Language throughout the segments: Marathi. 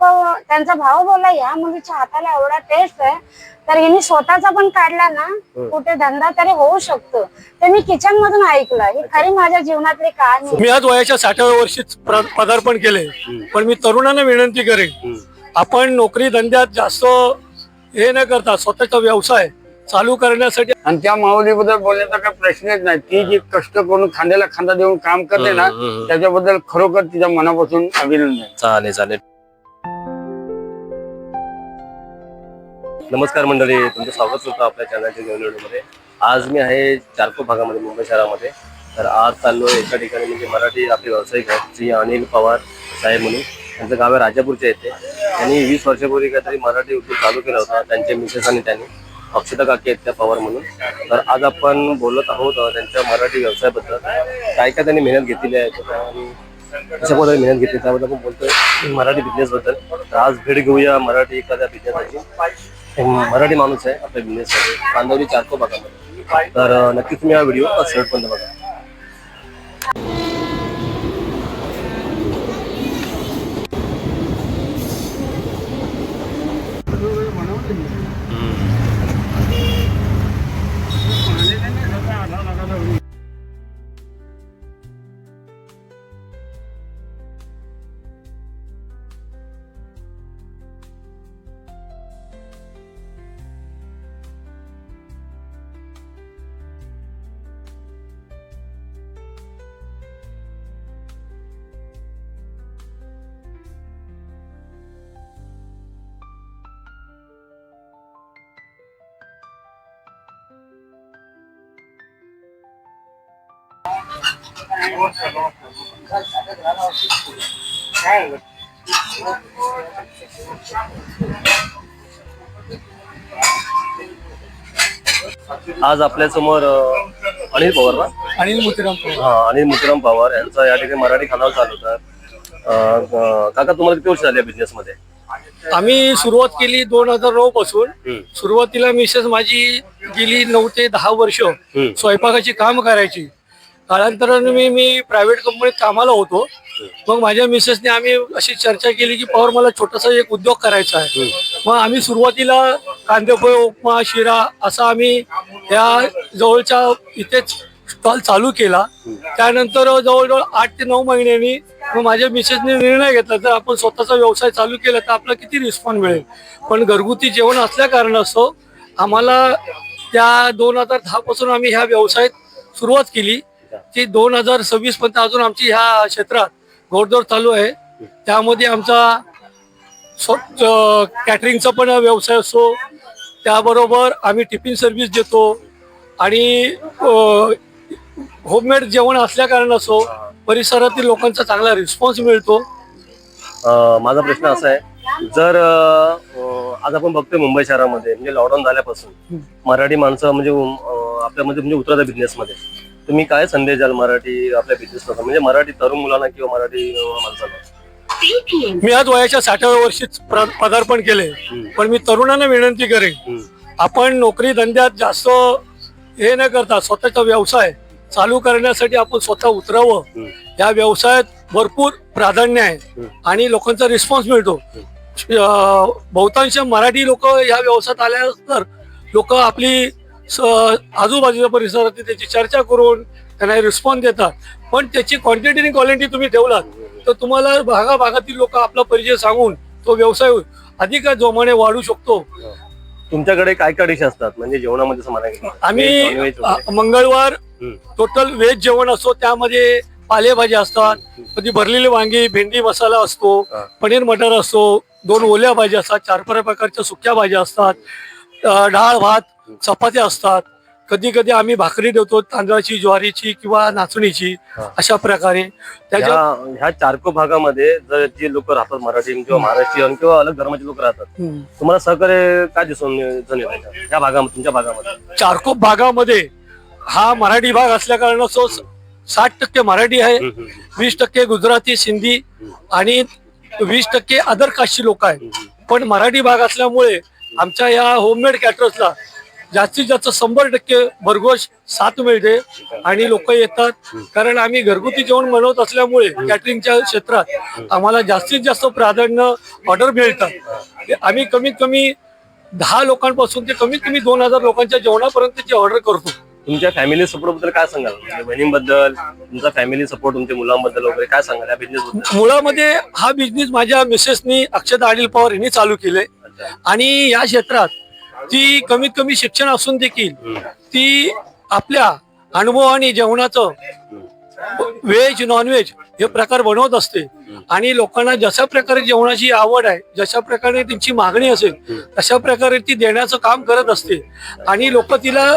त्यांचा भाऊ बोलला या मुलीच्या हाताला एवढा टेस्ट आहे तर हिने स्वतःचा पण काढला ना कुठे धंदा तरी होऊ शकतो. ते मी किचन मधून ऐकलं. ही खरी माझ्या जीवनातली कहाणी. मी आज वयाच्या 60व्या वर्षी पदार्पण केले, पण मी तरुणांना विनंती करेन आपण नोकरी धंद्यात जास्त हे न करता स्वतःचा व्यवसाय चालू करण्यासाठी. आणि त्या माऊलीबद्दल बोलण्याचा काही प्रश्नच नाही. ती जी कष्ट करून खांद्याला खांदा देऊन काम करते ना त्याच्याबद्दल खरोखर तिच्या मनापासून अभिनंदन. चालेल चालेल. नमस्कार मंडळी, तुमचं स्वागत होतं आपल्या चॅनलच्या मध्ये. आज मी आहे चारकोप भागामध्ये, मुंबई शहरामध्ये. तर आज चाललोय एका ठिकाणी, म्हणजे मराठी आपले व्यावसायिक आहेत श्री अनिल पवार साहेब म्हणून. त्यांचं गाव आहे राजापूरच्या येथे. त्यांनी 20 वर्षापूर्वी काहीतरी मराठी उद्योग चालू केला होता. त्यांचे मिसेस आणि त्यांनी अक्षता काकी आहेत त्या पवार म्हणून. तर आज आपण बोलत आहोत त्यांच्या मराठी व्यवसायाबद्दल, काय काय त्यांनी मेहनत घेतलेली आहे आणि कशा पद्धतीने मेहनत घेतली त्याबद्दल आपण बोलतोय मराठी बिझनेस बद्दल. तर आज भेट घेऊया मराठी एखाद्या बिझनेसची. मराठी माणूस आहे आपल्या बिझनेस मध्ये, कांदवली चारकोप भागामध्ये. तर नक्कीच तुम्ही हा व्हिडिओ शेवटपर्यंत बघा. आज आपल्या समोर अनिल पवार ना, अनिल मोतीराम पवार. हा, अनिल मोतीराम पवार यांचा या ठिकाणी मराठी खानावळ चालू होता. काका, तुम्हाला किती वर्ष झाले बिझनेस मध्ये? आम्ही सुरुवात केली 2009 पासून. सुरुवातीला मिसेस माझी गेली 9 ते 10 वर्ष स्वयंपाकाची काम करायची. कालांतराने मी प्रायव्हेट कंपनीत कामाला होतो. मग माझ्या मिसेसने आम्ही अशी चर्चा केली की पवार मला छोटासा एक उद्योग करायचा आहे. मग आम्ही सुरुवातीला कांदेपोहे, उपमा, शिरा असा आम्ही या जवळच्या इथेच स्टॉल चालू केला. त्यानंतर जवळजवळ 8 ते 9 महिन्यांनी मग माझ्या मिसेसने निर्णय घेतला जर आपण स्वतःचा व्यवसाय चालू केला तर आपला किती रिस्पॉन्स मिळेल. पण घरगुती जेवण असल्या कारणास्तव आम्हाला त्या 2010 पासून आम्ही ह्या व्यवसायात सुरुवात केली. ती 2026 पर्यंत अजून आमची ह्या क्षेत्रात घोडदौड चालू आहे. त्यामध्ये आमचा कॅटरिंगचा पण व्यवसाय असतो, त्याबरोबर आम्ही टिफिन सर्व्हिस देतो आणि होममेड जेवण असल्या कारणास्तव परिसरातील लोकांचा चांगला रिस्पॉन्स मिळतो. माझा प्रश्न असा आहे, जर आज आपण बघतोय मुंबई शहरामध्ये म्हणजे लॉकडाऊन झाल्यापासून मराठी माणसं म्हणजे आपल्यामध्ये म्हणजे उतरत बिझनेस मध्ये, तुम्ही काय संदेश द्याल मराठी आपल्या बिझनेस लोकांना, म्हणजे मराठी तरुण मुलांना किंवा मराठी माणसांना? मी आज वयाच्या 60व्या वर्षी पदार्पण केले, पण मी तरुणांना विनंती करेन आपण नोकरी धंद्यात जास्त हे न करता स्वतःचा व्यवसाय चालू करण्यासाठी आपण स्वतः उतरावं. या व्यवसायात भरपूर प्राधान्य आहे आणि लोकांचा रिस्पॉन्स मिळतो. बहुतांश मराठी लोक या व्यवसायात आल्यानंतर लोक आपली आजूबाजूच्या परिसरात त्याची चर्चा करून त्यांना रिस्पॉन्स देतात. पण त्याची क्वांटिटी आणि क्वालिटी तुम्ही ठेवलात तर तुम्हाला भागाभागातील लोक आपला परिचय सांगून तो व्यवसाय अधिक जोमाने वाढू शकतो. तुमच्याकडे काय काय डिश असतात म्हणजे जेवणामध्ये समाना? आम्ही मंगळवार टोटल व्हेज जेवण असतो. त्यामध्ये पालेभाज्या असतात, कधी भरलेली वांगी, भेंडी मसाला असतो, पनीर मटर असतो, 2 ओल्या भाज्या असतात, 4 प्रकारच्या सुक्या भाज्या असतात, डाळ भात चपात्या असतात. कधी कधी आम्ही भाकरी देतो, तांदळाची, ज्वारीची किंवा नाचणीची, अशा प्रकारे. ह्या चारकोप भागामध्ये जर जे लोक राहतात मराठी किंवा महाराष्ट्रीयन किंवा अलग धर्माचे लोक राहतात, तुम्हाला सहकार्य काय दिसून या भागामध्ये, तुमच्या भागामध्ये? चारकोप भागामध्ये हा मराठी भाग असल्या कारणास्तव 60% मराठी आहे, 20% गुजराती, सिंधी आणि 20% अदर कास्टची लोक आहेत. पण मराठी भाग असल्यामुळे आमच्या या होममेड कॅटरर्सला जास्तीत जास्त 100% भरघोष साथ मिळते आणि लोक येतात. कारण आम्ही घरगुती जेवण बनवत असल्यामुळे कॅटरिंगच्या क्षेत्रात आम्हाला जास्तीत जास्त प्राधान्य ऑर्डर मिळतात. आम्ही कमीत कमी 10 लोकांपासून ते कमीत कमी 2000 लोकांच्या जेवणापर्यंतची ऑर्डर करतो. तुमच्या फॅमिली सपोर्ट बद्दल काय सांगाल? म्हणजे बहिणींबद्दल, तुमचा फॅमिली सपोर्ट, तुमच्या मुलांबद्दल वगैरे काय सांगाल या बिझनेस बद्दल? मुळामध्ये हा बिझनेस माझ्या मिसेसनी अक्षता अनिल पवार यांनी चालू केले आणि या क्षेत्रात ती कमीत कमी शिक्षण असून देखील ती आपल्या अनुभवाने जेवणाचं व्हेज नॉनव्हेज हे प्रकार बनवत असते आणि लोकांना जशा प्रकारे जेवणाची आवड आहे, जशा प्रकारे त्यांची मागणी असेल तशा प्रकारे ती देण्याचं काम करत असते. आणि लोक तिला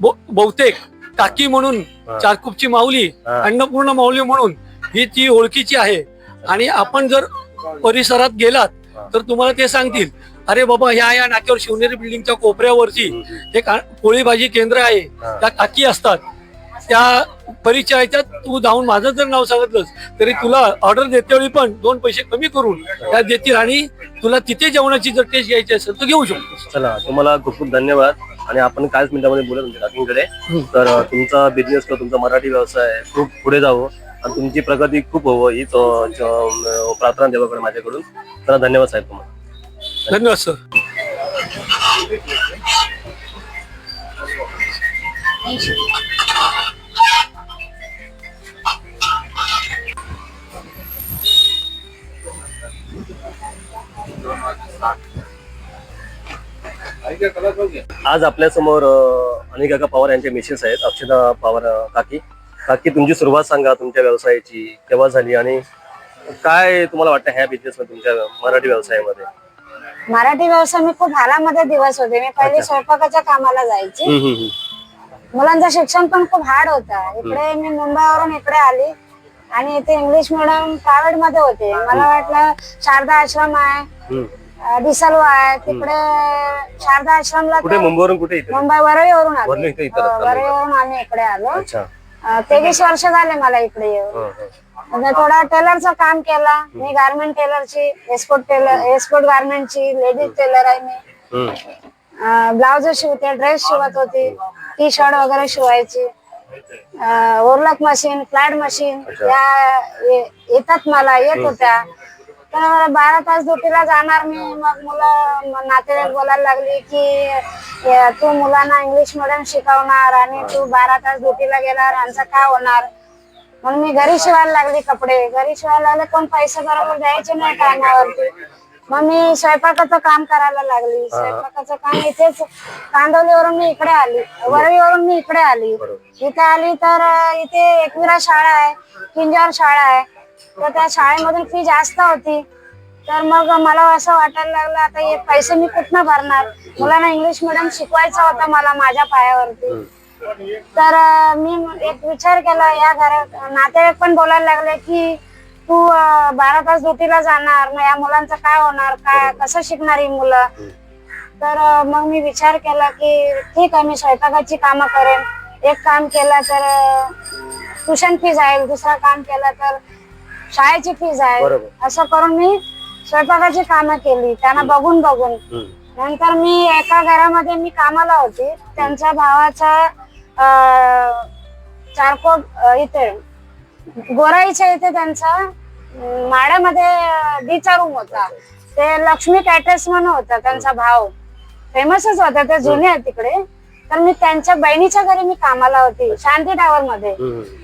बहुतेक टाकी म्हणून, चारकुपची माऊली, अन्नपूर्ण माऊली म्हणून ही ती ओळखीची आहे. आणि आपण जर परिसरात गेलात तर तुम्हाला ते सांगतील, अरे बाबा या नाक्यावर शिवनेरी बिल्डिंगच्या कोपऱ्यावरची एक पोळी भाजी केंद्र आहे, त्या टाकी असतात, त्या परिचयाच्या तू जाऊन माझं जर नाव सांगितलंस तरी तुला ऑर्डर देतेवेळी पण 2 पैसे कमी करून त्या देतील आणि तुला तिथे जेवणाची जर टेस्ट घ्यायची असेल तर घेऊ शकतो. चला, तुम्हाला खूप खूप धन्यवाद. आणि आपण काहीच मिनिटामध्ये बोलत तुमच्या काकींकडे, तर तुमचा बिझनेस किंवा तुमचा मराठी व्यवसाय खूप पुढे जावं आणि तुमची प्रगती खूप व्हावं हीच प्रार्थना देवाकडे माझ्याकडून. तर धन्यवाद साहेब तुम्हाला. धन्यवाद सर. आज आपल्या समोर अनिकाका पवार यांचे मिसेस आहेत, अक्षता पवार काकी. काकी, तुमची सुरुवात सांगा तुमच्या व्यवसायाची, केव्हा झाली आणि काय तुम्हाला वाटतं ह्या बिझनेस मध्ये, तुमच्या मराठी व्यवसायामध्ये? मराठी व्यवसाय मी खूप हालामध्ये दिवस होते. मी पहिले स्वयंपाकाच्या कामाला जायची. मुलांचं शिक्षण पण खूप हार्ड होता. इकडे मी मुंबईवरून इकडे आली आणि इथे इंग्लिश मिडियम प्रायव्हेट मध्ये होते. मला वाटलं शारदा आश्रम आहे, डिसलवा आहे, तिकडे शारदा आश्रमला कुठे? मुंबईवरून कुठे? मुंबई वरळीवरून आलो. वरळी इथे वरळीवरून आम्ही इकडे आलो. अच्छा. 23 वर्ष झाले मला इकडे येऊन. थोडा टेलरचं काम केलं मी. गारमेंट टेलरची, एस्पोर्ट गारमेंटची लेडीज टेलर आहे मी. ब्लाउज शिवते, ड्रेस शिवत होती, टी शर्ट वगैरे शिवायची. ओरलक मशीन, फ्लॅट मशीन या येतात मला, येत होत्या. तर 12 तास ड्युटीला जाणार मी. मग मुलं नातेवाईक बोलायला लागली की तू मुलांना इंग्लिश मिडियम शिकवणार आणि तू 12 तास ड्युटीला गेल्यावर यांचं काय होणार. म्हणून मी घरी शिवायला लागली कपडे. घरी शिवायला लागले, कोण पैसे बरोबर द्यायचे नाही टायमावरती. मग मी स्वयंपाकाचं काम करायला लागली. स्वयंपाकाचं काम इथेच कांदवलीवरून मी इकडे आली, वरळीवरून मी इकडे आली. इथे आली तर इथे एकविरा शाळा आहे, किंजॉर शाळा आहे. तर त्या शाळेमधून फी जास्त होती. तर मग मला असं वाटायला लागलं, आता हे पैसे मी कुठनं भरणार. मुलांना इंग्लिश मिडियम शिकवायचं होतं मला माझ्या पायावरती. तर मी एक विचार केला. या घरात नातेवाईक पण बोलायला लागले की तू 12 तास ड्युटीला जाणार, मग या मुलांचं काय होणार, काय कसं शिकणार ही मुलं. तर मग मी विचार केला की ठीक आहे, मी स्वयंपाकाची कामं करेन. एक काम केलं तर ट्युशन फी जाईल, दुसरं काम केलं तर शाळेची फी जाईल. असं करून मी स्वयंपाकाची कामं केली त्यांना बघून बघून. नंतर मी एका घरामध्ये मी कामाला होती. त्यांच्या भावाचा चारकोट इथे गोराईच्या इथे त्यांचा माड्यामध्ये डीचा रूम होता. ते लक्ष्मी कॅटर्स म्हणून होता त्यांचा भाव, फेमसच होता, ते जुने आहे तिकडे. तर मी त्यांच्या बहिणीच्या घरी मी कामाला होती, शांती टावर मध्ये.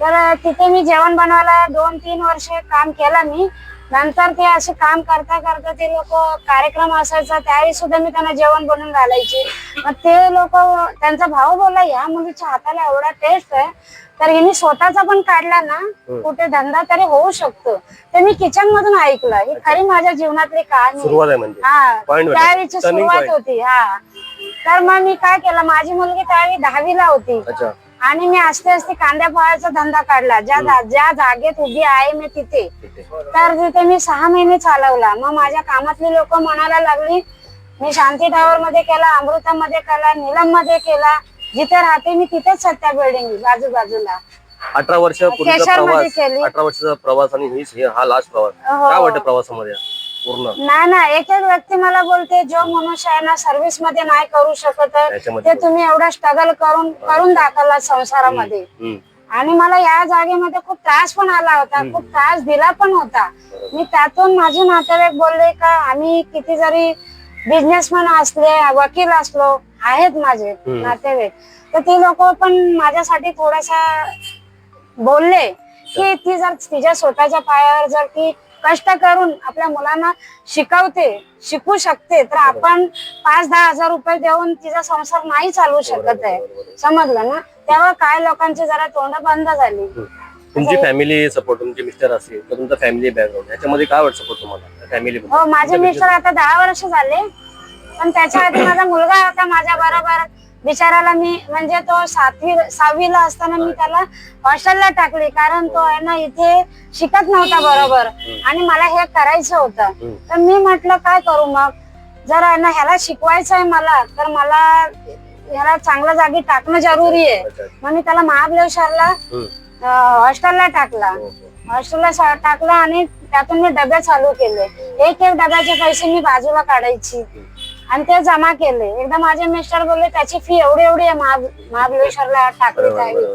तर तिथे मी जेवण बनवायला 2-3 वर्ष काम केलं मी. नंतर ते असे काम करता करता ते लोक कार्यक्रम असायचा त्यावेळी सुद्धा मी त्यांना जेवण बनवून घालायचे. मग ते लोक, त्यांचा भाऊ बोलला या मुलीच्या हाताला एवढा टेस्ट आहे तर हिने स्वतःचा पण काढला ना कुठे धंदा तरी होऊ शकतो. ते मी किचन मधून ऐकलं. ही खरी माझ्या जीवनातली कहाणी. हा, त्यावेळीची सुरुवात होती. हा, तर मग मी काय केलं, माझी मुलगी त्यावेळी 10वीला होती आणि मी आस्ते आस्ते कांद्या पोह्याचा धंदा काढला. ज्या जागेत उभी आहे मी तिथे. तर तिथे मी 6 महिने चालवला. मग माझ्या कामातली लोक म्हणायला लागली. मी शांती टावर मध्ये केला, अमृतामध्ये केला, नीलम मध्ये केला. जिथे राहते मी तिथेच सत्या बिल्डिंग बाजूला. 18 वर्षापूर्वीचा प्रवास, 18 वर्षाचा प्रवास आणि हा लास्ट प्रवास. काय वाटतं प्रवासामध्ये? पूर्ण ना एक एक व्यक्ती मला बोलते जो मनुष्य आहे ना सर्व्हिस मध्ये नाही करू शकत आहे, त्याच्यामध्ये ते तुम्ही एवढा स्ट्रगल करून दाखवला संसारामध्ये. हम्म. आणि मला या जागेमध्ये खूप त्रास पण आला होता, खूप त्रास दिला पण होता. मी त्यातून माझे नातेवाईक बोलले का आम्ही किती जरी बिझनेसमॅन असले, वकील असलो, आहेत माझे नातेवाईक, तर ती लोक पण माझ्यासाठी थोडासा बोलले की ती जर तिच्या स्वतःच्या पायावर जर ती कष्ट करून आपल्या मुलांना शिकू शकते, तर आपण 5-10 हजार रुपये देऊन तिचा संसार नाही चालू शकत आहे. समजलं ना? तेव्हा काय लोकांची जरा तोंड बंद झाली. तुमची फॅमिली सपोर्ट, तुमचे मिस्टर असेल तर तुमचा फॅमिली बॅकग्राऊंड याच्यामध्ये काय वाटतं सपोर्ट तुम्हाला फॅमिली? हो, माझे मिस्टर आता 10 वर्ष झाले, पण त्याच्या आधी माझा मुलगा होता माझ्या बरोबर. बिचाराला मी म्हणजे तो 6वीला असताना मी त्याला हॉस्टेलला टाकली, कारण तो आहे ना इथे शिकत नव्हता बरोबर आणि मला हे करायचं होतं. तर मी म्हटलं काय करू मग, जर आहे ना ह्याला शिकवायचं आहे मला, तर मला ह्याला चांगल्या जागी टाकणं जरुरी आहे. मग मी त्याला महाबळेश्वरला हॉस्टेलला टाकला. हॉस्टेलला टाकला आणि त्यातून मी डबे चालू केले. एक डब्याचे पैसे मी बाजूला काढायची आणि ते जमा केले. एकदा माझे मिस्टर बोलले त्याची फी एवढी आहे महाबळेश्वरला टाकली त्यावेळी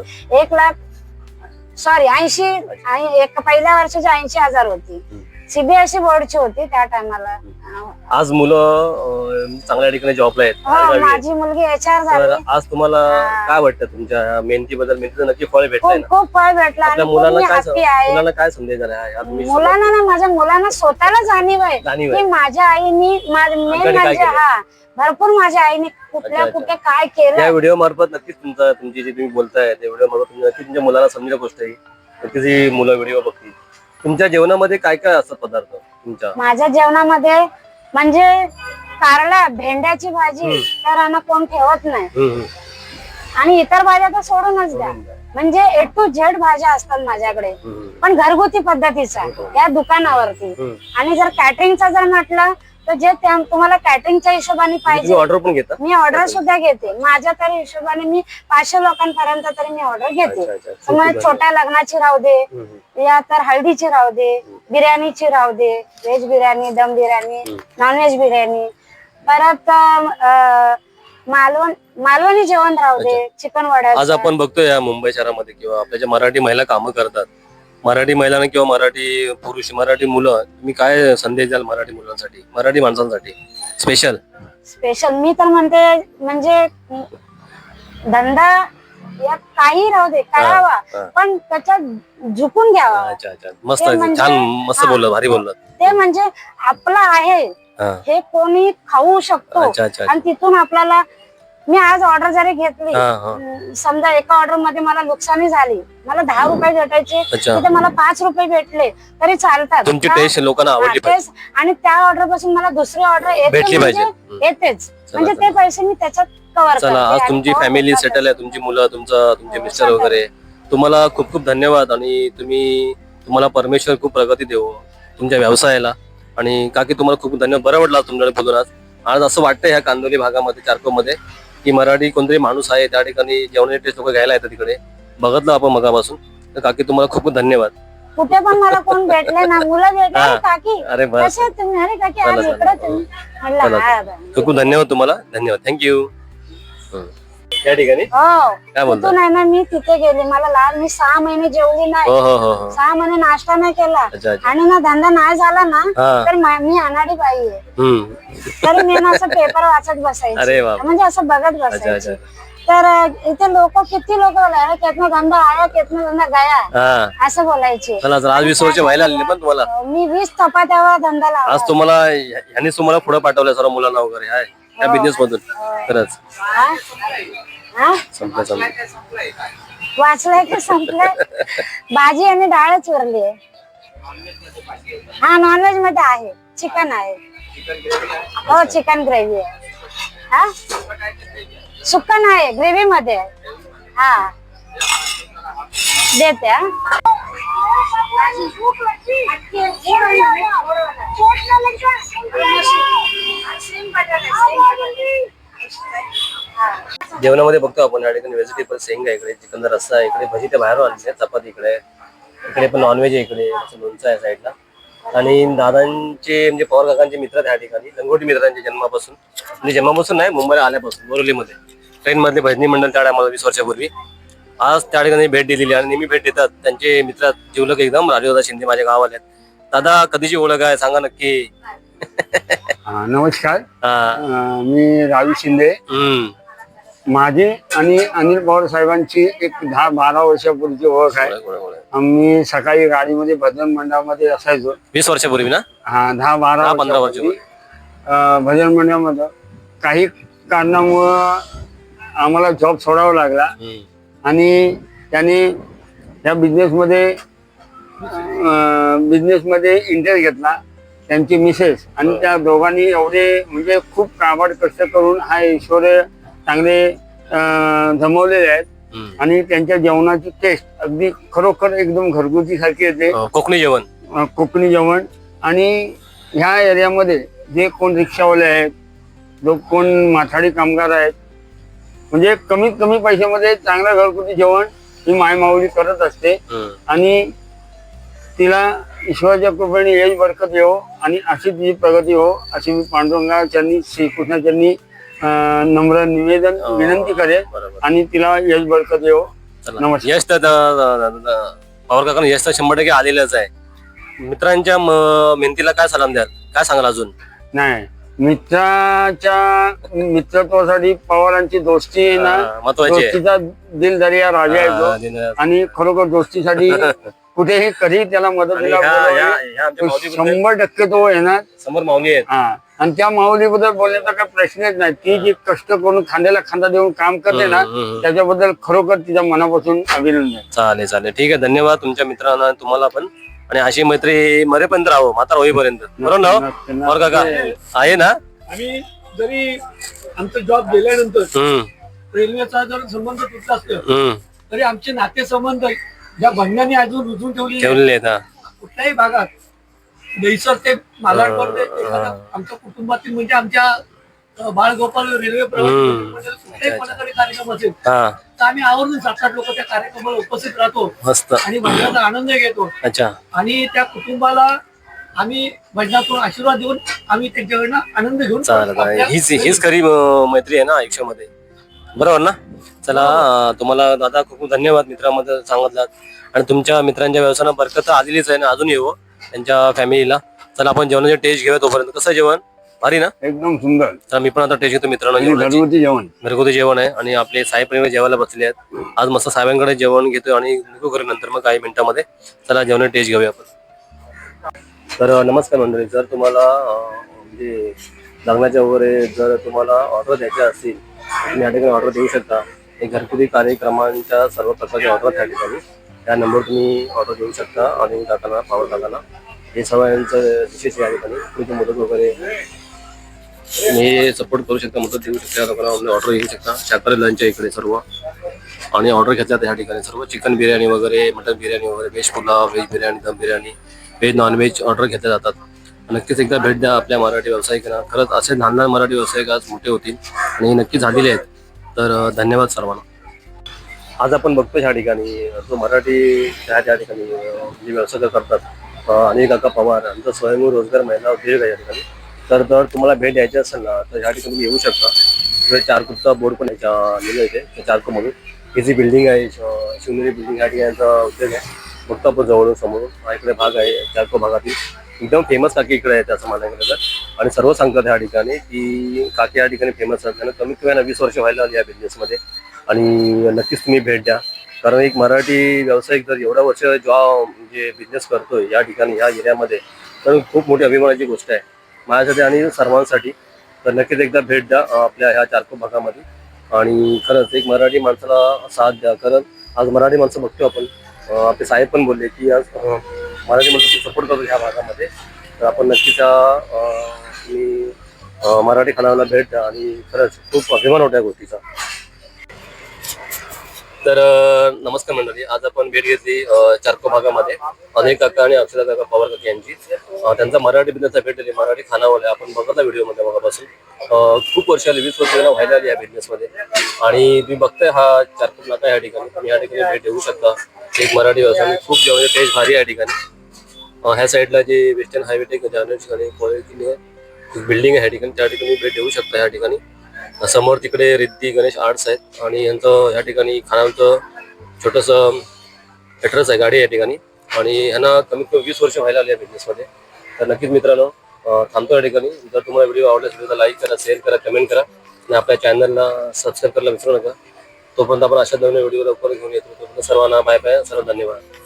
80 पहिल्या वर्षाची 80,000 होती. CBSE बोर्डची होती त्या टायमाला. आज मुलं चांगल्या ठिकाणी जॉबला आहेत. हो, माझी मुलगी HR झाली. आज तुम्हाला काय वाटतं तुमच्या मेहनतीबद्दल? मेहनतीचं नक्की फळ भेटलंय ना? खूप फळ भेटला आणि मुलांना काय संदेश झाला आहे? मुलांना ना माझ्या मुलांना स्वतःला जाणीव आहे की माझ्या आईनी भरपूर माझ्या आईने कुठे काय केलं. या व्हिडिओ मार्फत नक्कीच तुमची जी तुम्ही बोलताय त्या व्हिडिओ मार्फत नक्कीच तुमच्या मुलाला समजणं गोष्ट आहे. नक्कीच ही मुलं व्हिडिओ बघतील. तुमच्या जेवणामध्ये काय काय असतात पदार्थ तुमच्या? माझ्या जेवणामध्ये म्हणजे कारला, भेंड्याची भाजी तर कोण ठेवत नाही आणि इतर भाज्या तर सोडूनच द्या. म्हणजे A to Z भाज्या असतात माझ्याकडे, पण घरगुती पद्धतीचा या दुकानावरती. आणि जर कॅटरिंगचा जर म्हटलं तर जे तुम्हाला कॅटरिंगच्या हिशोबाने पाहिजे ऑर्डर पण घेता? मी ऑर्डर सुद्धा घेते. माझ्या तरी हिशोबाने मी 500 लोकांपर्यंत तरी मी ऑर्डर घेते. मग छोट्या लग्नाची राहू दे या तर हळदीची राहू दे, बिर्याणीची राहू दे, व्हेज बिर्याणी, दम बिर्याणी, नॉनव्हेज बिर्याणी, परत मालवणी जेवण राहू दे, चिकन वडा. आज आपण बघतोय या मुंबई शहरामध्ये किंवा आपल्या ज्या मराठी महिला कामं करतात, मराठी महिलांना किंवा मराठी पुरुष, मराठी मुलं, तुम्ही काय संदेश द्याल मराठी मुलांसाठी, मराठी माणसांसाठी स्पेशल? मी तर म्हणते म्हणजे धंदा या काही राहू दे करावा, पण त्याच्यात झुकून घ्यावा. अच्छा, मस्त, छान, मस्त बोललं, भारी बोललं. ते म्हणजे आपलं आहे हे कोणी खाऊ शकतो आणि तिथून आपल्याला. मी आज ऑर्डर जरी घेतली, समजा एका ऑर्डर मध्ये मला नुकसानी झाली, मला 10 रुपये भेटायचे, तिथे मला 5 रुपये भेटले तरी चालतात. तुमची टेस्ट लोकांना आवडली पाहिजे आणि त्या ऑर्डर पासून मला दुसरी ऑर्डर भेटली पाहिजे, येतेच. म्हणजे ते पैसे मी त्याच्यात कव्हर करते. आज तुमची फॅमिली सेटल आहे, तुमची मुलं, तुमचे मिस्टर वगैरे. तुम्हाला खूप खूप धन्यवाद आणि तुम्हाला परमेश्वर खूप प्रगती देवो तुमच्या व्यवसायाला. आणि काकी तुम्हाला खूप धन्यवाद. बरं वाटलं तुमच्याकडे बोलून. आज असं वाटतं ह्या कांदोली भागामध्ये, चारकोप मध्ये, की मराठी कोणतरी माणूस आहे त्या ठिकाणी जेवणाची टेस्ट लोक घ्यायला येतात. तिकडे बघितलं आपण मगापासून. तर काकी तुम्हाला खूप खूप धन्यवाद. कुठे पण मला कोण भेटले ना, मुलं भेटले काकी, अरे बस, तुम्ही अरे काकी आज इकडे तुम्ही खूप खूप धन्यवाद तुम्हाला. धन्यवाद, थँक्यू. त्या ठिकाणी काय बोलतो नाही ना, मी तिथे गेले, मला मी 6 महिने जेवली नाही, 6 महिने नाश्ता नाही केला आणि ना धंदा नाही झाला ना, तर मी अनाडी बाई आहे. तरी मी ना असं पेपर वाचत बसायचे, म्हणजे असं बघत बसायचे. तर इथे किती लोक बोलाय कितना धंदा आया कितना धंदा गया असं बोलायचे. आज 20 वर्ष व्हायला आले पण तुम्हाला. मी 20 चपात्यावर धंदा लावला. आज तुम्हाला पुढे पाठवलं सर्व मुलांना वगैरे आहे त्या बिझनेस मधून. खरंच संपलं वाचलंय की संपलंय. भाजी आणि डाळच उरली आहे. हा, नॉनव्हेज मध्ये आहे, चिकन आहे. हो, चिकन ग्रेव्ही आहे. हा, सुक्का नाही, ग्रेव्ही मध्ये आहे. हा, देते. जेवणामध्ये बघतो आपण या ठिकाणी व्हेजिटेबल शेंग आहे, इकडे चिकनचा रस्सा आहे, इकडे भजी ते बाहेरून आणले, चपाती इकडे पण नॉनव्हेज आहे, इकडे लोणचं आहे साईडला. आणि दादांचे म्हणजे पवार काकांचे मित्र त्या ठिकाणी लंगोटी मित्रांचे जन्मापासून म्हणजे जन्मापासून नाही मुंबईला आल्यापासून बोरिवलीमध्ये ट्रेन मधले भजनी मंडळ त्या टायमाला 20 वर्षापूर्वी आज त्या ठिकाणी भेट दिलेली आणि नेहमी भेट देतात त्यांचे मित्र जिवलक एकदम राजूदादा शिंदे माझ्या गावाला आहेत. दादा कधीची ओळख आहे सांगा नक्की. नमस्कार. हा. मी राजू शिंदे. माझी आणि अनिल पवार साहेबांची एक 10-12 वर्षापूर्वीची ओळख आहे. आम्ही सकाळी गाडीमध्ये भजन मंडळामध्ये असायचो. 20 वर्षापूर्वी ना? हा 10-12 15 वर्षापूर्वी भजन मंडळामध्ये काही कारणामुळं आम्हाला जॉब सोडावा लागला आणि त्याने या बिझनेसमध्ये इंटरेस्ट घेतला. त्यांची मिसेस आणि त्या दोघांनी एवढे म्हणजे खूप काबाड कष्ट करून हा ऐश्वर्य चांगले जमवलेले आहेत आणि त्यांच्या जेवणाची टेस्ट अगदी खरोखर एकदम घरगुती सारखी येते. कोकणी जेवण आणि ह्या एरियामध्ये जे कोण रिक्षावाले आहेत, जो कोण माथाडी कामगार आहेत, म्हणजे कमीत कमी पैशामध्ये चांगलं घरगुती जेवण ही मायमाऊली करत असते आणि तिला ईश्वराच्या कृपेने यश बरकत येवो आणि अशी तिची प्रगती हो अशी मी पांडुरंगाचरणी श्रीकृष्णाचरणी नम्र निवेदन विनंती करेन आणि तिला यश बरकत येवो. नमस्कार. यश तर पवार काका यश तर 100% आलेलंच आहे. मित्रांच्या मेहनतीला काय सलाम द्याल, काय सांगाल अजून? नाही, मित्रत्वासाठी पवारांची दोस्ती आहे ना, दोस्तीचा दिल दर्या राजा येतो आणि खरोखर दोस्तीसाठी कुठेही कधी त्याला मदतीला 100% तो येणार. समोर माऊली आहेत आणि त्या माऊलीबद्दल बोलण्याचा काही प्रश्नच नाही. ती जी कष्ट करून खांद्याला खांदा देऊन काम करते ना, त्याच्याबद्दल खरोखर तिच्या मनापासून अभिनंदन. चालेल चालेल, ठीक आहे, धन्यवाद तुमच्या मित्रांना, तुम्हाला पण. आणि अशी मैत्री मरेपर्यंत राहो, म्हातारा होईपर्यंत. बरोबर ना पवार काका? आहे ना. आम्ही जरी आमचा जॉब गेल्यानंतर रेल्वेचा जर संबंध तुटला असतो तरी आमचे नातेसंबंध ज्या बंधाने अजून रुजून ठेवलेले आहेत कुठल्याही भागात, दहिसर ते मालाडपर्यंत एखादा आमच्या कुटुंबातील म्हणजे आमच्या बाळगोपाल रेल्वे प्रवास कुठल्याही कोणाकडे कार्यक्रम असेल तर आम्ही आवर्जून 7-8 लोक त्या कार्यक्रमाला उपस्थित राहतो आणि भजनाचा आनंद घेतो. अच्छा. आणि त्या कुटुंबाला आम्ही भजनातून आशीर्वाद देऊन आम्ही त्यांच्याकडनं आनंद घेऊन हीच खरी मैत्री आहे ना आयुष्यामध्ये. बरोबर ना. चला, तुम्हाला दादा खूप खूप धन्यवाद मित्रांमध्ये सांगितलं आणि तुमच्या मित्रांच्या व्यवसायाला बरकत आलेलीच आहे ना, अजून येऊ त्यांच्या फॅमिलीला. चला आपण जेवणाची टेस्ट घेऊया तोपर्यंत. कसं जेवण? भारी ना, एकदम सुंदर. तर मी पण आता टेस्ट घेतो मित्रांनो. घरगुती जेवण आहे आणि आपले साहेब जेवायला बसले आहेत. आज मस्त साहेबांकडे जेवण घेतोय आणि निघू घरी नंतर मग काही मिनिटांमध्ये. चला जेवणाची टेस्ट घेऊया आपण. तर नमस्कार मंडळी, जर तुम्हाला म्हणजे लग्नाच्या वगैरे जर तुम्हाला ऑर्डर द्यायच्या असतील तुम्ही या ठिकाणी ऑर्डर देऊ शकता. एक घरगुती कार्यक्रमांच्या सर्व प्रकारचे ऑर्डर त्या ठिकाणी त्या नंबर तुम्ही ऑर्डर देऊ शकता. आणि काकांना, पवार काकांना हे सगळ्यांचं विशेष या ठिकाणी तुम्ही मदत वगैरे हे सपोर्ट करू शकता, मदत देऊ शकता. लोकांना ऑर्डर घेऊ शकता. शाकाहारी लंच आहे इकडे सर्व आणि ऑर्डर घेतल्यात या ठिकाणी सर्व. चिकन बिर्याणी वगैरे, मटन बिर्याणी वगैरे, व्हेज पुलाव, व्हेज बिर्याणी, दम बिर्याणी, व्हेज नॉनव्हेज ऑर्डर घेतल्या जातात. नक्कीच एकदा भेट द्या आपल्या मराठी व्यावसायिकांना. खरंच असे लहान लहान मराठी व्यावसायिक आज मोठे होतील आणि नक्की झालेले आहेत. तर धन्यवाद सर्वांना. आज आपण बघतो ह्या ठिकाणी जो मराठी त्या ठिकाणी जे व्यवसाय करतात अनिल काका पवार यांचा स्वयंभू रोजगार महिला उद्योग आहे या ठिकाणी. तर तुम्हाला भेट द्यायची असेल ना तर ह्या ठिकाणी तुम्ही येऊ शकता. तिकडे चारकोपचा बोर्ड पण लिहिलं इथे त्या चारकोपमधून. ही जी बिल्डिंग आहे शिवनेरी बिल्डिंग, या ठिकाणचा उद्योग आहे. बघतो आपण जवळून समोरून. हा इकडे भाग आहे चारको भागातील एकदम फेमस काकी इकडे आहे असं म्हणायला गेलं तर. आणि सर्व सांगतात ह्या ठिकाणी की काकी या ठिकाणी फेमस आहेत. त्यांना कमीत कमी 20 वर्ष व्हायला आली या बिझनेसमध्ये. आणि नक्कीच तुम्ही भेट द्या, कारण एक मराठी व्यावसायिक जर एवढा वर्ष म्हणजे बिझनेस करतोय या ठिकाणी या एरियामध्ये तर खूप मोठी अभिमानाची गोष्ट आहे माझ्यासाठी आणि सर्वांसाठी. तर नक्कीच एकदा भेट द्या आपल्या ह्या चारको भागामध्ये. आणि खरंच एक मराठी माणसाला साथ द्या, कारण आज मराठी माणसं बघतो आपण. आपले साहेब पण बोलले की आज मराठी माणसं सपोर्ट करतो ह्या भागामध्ये. तर आपण नक्कीच मराठी खानाला भेट द्या आणि खरंच खूप अभिमान होता या गोष्टीचा. तर नमस्कार मंडळी, आज आपण भेट घेतली चारको भागामध्ये अनिल काका आणि अक्षता काका पवार काका यांची. त्यांचा मराठी बिझनेसचा भेट दिली, मराठी खानावाले आपण बघितला व्हिडिओमध्ये बघापासून. खूप वर्ष आली, 20 वर्ष व्हायला आली या बिझनेसमध्ये. आणि तुम्ही बघताय हा चारको नाका या ठिकाणी, तुम्ही या ठिकाणी भेट देऊ शकता. एक मराठी व्यवसाय खूप जेवणाची टेस्ट भारी या ठिकाणी. ह्या साईडला जे वेस्टर्न हायवे टेक बिल्डिंग आहे ह्या ठिकाणी, त्या ठिकाणी भेट देऊ शकता. ह्या ठिकाणी समोर तिकडे रिद्धी गणेश आर्ट्स आहेत आणि यांचं ह्या ठिकाणी खानावळचं छोटंसं ॲड्रेस आहे, गाडी आहे या ठिकाणी. आणि ह्यांना कमीत कमी 20 वर्ष व्हायला आली या बिझनेसमध्ये. तर नक्कीच मित्रांनो थांबतो या ठिकाणी. जर तुम्हाला व्हिडिओ आवडला असेल तर लाईक करा, शेअर करा, कमेंट करा आणि आपल्या चॅनलला सबस्क्राईब करायला विसरू नका. तोपर्यंत आपण अशा नवीन व्हिडिओ लवकर घेऊन येतो. तोपर्यंत सर्वांना बाय बाय, सर्व धन्यवाद.